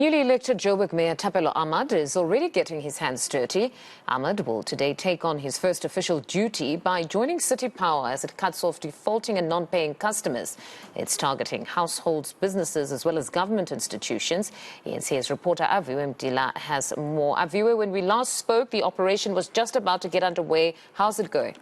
Newly elected Joburg Mayor Thapelo Ahmad is already getting his hands dirty. Ahmad will today take on his first official duty by joining City Power as it cuts off defaulting and non-paying customers. It's targeting households, businesses as well as government institutions. eNCA's reporter Aviwe Mtila has more. Aviwe, when we last spoke, the operation was just about to get underway. How's it going?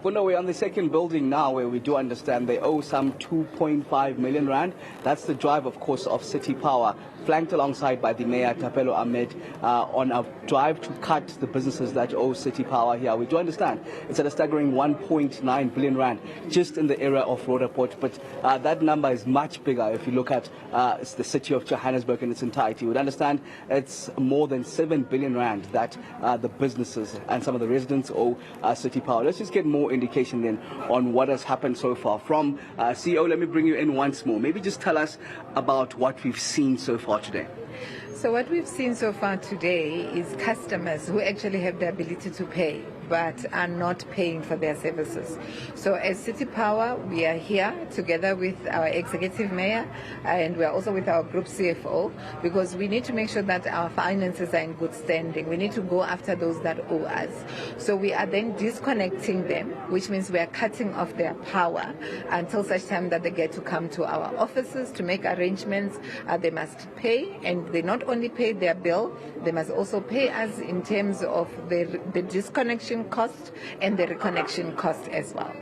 Well, no, we're on the second building now where we do understand they owe some 2.5 million rand. That's the drive, of course, of City Power, flanked alongside by the Mayor Thapelo Ahmad on a drive to cut the businesses that owe City Power here. We do understand it's at a staggering 1.9 billion rand just in the area of Roodepoort, but that number is much bigger if you look at the city of Johannesburg in its entirety. We'd understand it's more than 7 billion rand that the businesses and some of the residents owe City Power. Let's just get more indication then on what has happened so far. From CEO, let me bring you in once more. Maybe just tell us about what we've seen so far today. So what we've seen so far today is customers who actually have the ability to pay but are not paying for their services. So as City Power, we are here together with our executive mayor and we are also with our group CFO because we need to make sure that our finances are in good standing. We need to go after those that owe us. So we are then disconnecting them, which means we are cutting off their power until such time that they get to come to our offices to make arrangements. They must pay, and they not only pay their bill, they must also pay us in terms of the disconnection cost and the reconnection cost as well.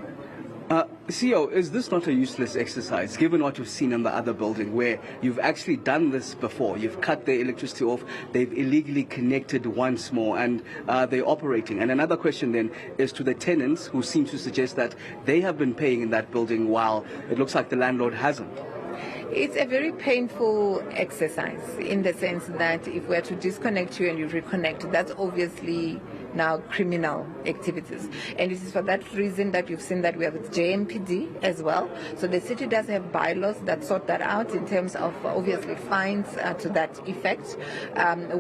CEO, is this not a useless exercise, given what you've seen in the other building where you've actually done this before? You've cut their electricity off, they've illegally connected once more, and they're operating. And another question then is to the tenants who seem to suggest that they have been paying in that building while it looks like the landlord hasn't. It's a very painful exercise in the sense that if we are to disconnect you and you reconnect, that's obviously now criminal activities. And it is for that reason that you've seen that we have JMPD as well. So the city does have bylaws that sort that out in terms of obviously fines to that effect,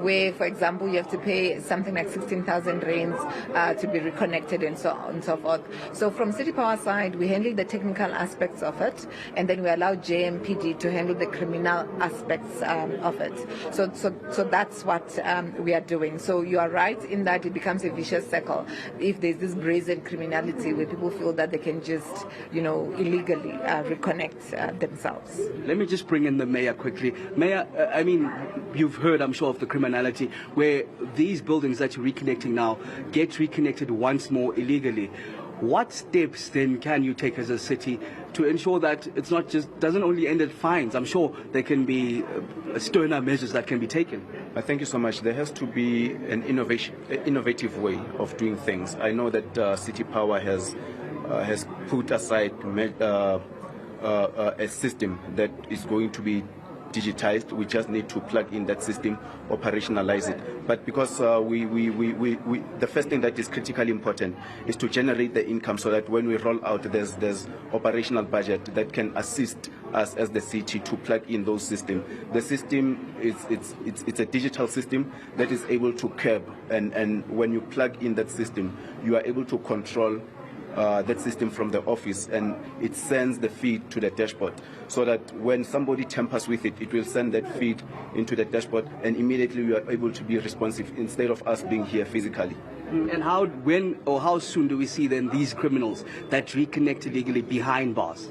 where, for example, you have to pay something like 16,000 rands to be reconnected and so on and so forth. So from City Power side, we handle the technical aspects of it, and then we allow JMPD to handle the criminal aspects of it. So that's what we are doing. So you are right in that it becomes a vicious circle if there's this brazen criminality where people feel that they can just, illegally reconnect themselves. Let me just bring in the mayor quickly. Mayor, I mean, you've heard, I'm sure, of the criminality where these buildings that you're reconnecting now get reconnected once more illegally. What steps then can you take as a city to ensure that it's not just doesn't only end at fines? I'm sure there can be sterner measures that can be taken. Thank you so much. There has to be an innovative way of doing things. I know that City Power has put aside a system that is going to be digitized. We just need to plug in that system, operationalize it. But because the first thing that is critically important is to generate the income so that when we roll out, there's operational budget that can assist us as the city to plug in those systems. The system it's a digital system that is able to curb, and when you plug in that system, you are able to control that system from the office, and it sends the feed to the dashboard so that when somebody tampers with it, it will send that feed into the dashboard, and immediately we are able to be responsive instead of us being here physically. And how soon do we see then these criminals that reconnect illegally behind bars?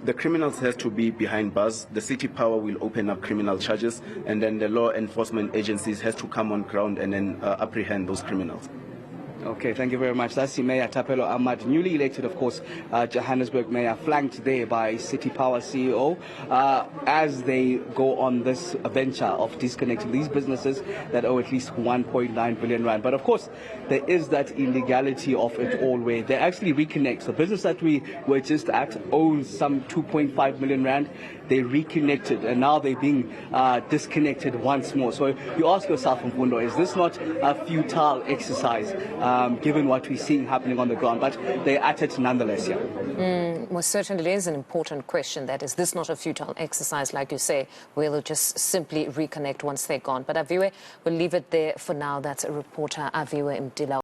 The criminals has to be behind bars. The City Power will open up criminal charges, and then the law enforcement agencies has to come on ground and then apprehend those criminals. Okay, thank you very much. That's the Mayor Thapelo Ahmad, newly elected, of course, Johannesburg Mayor, flanked there by City Power CEO, as they go on this venture of disconnecting these businesses that owe at least 1.9 billion rand. But of course, there is that illegality of it all where they actually reconnect. The business that we were just at owns some 2.5 million rand. They reconnected, and now they're being disconnected once more. So you ask yourself, Mfundo, is this not a futile exercise, given what we're seeing happening on the ground? But they're at it nonetheless, yeah. Well, certainly is an important question. That is this not a futile exercise, like you say, where they'll just simply reconnect once they're gone? But Aviwe, we'll leave it there for now. That's a reporter, Aviwe Mtila.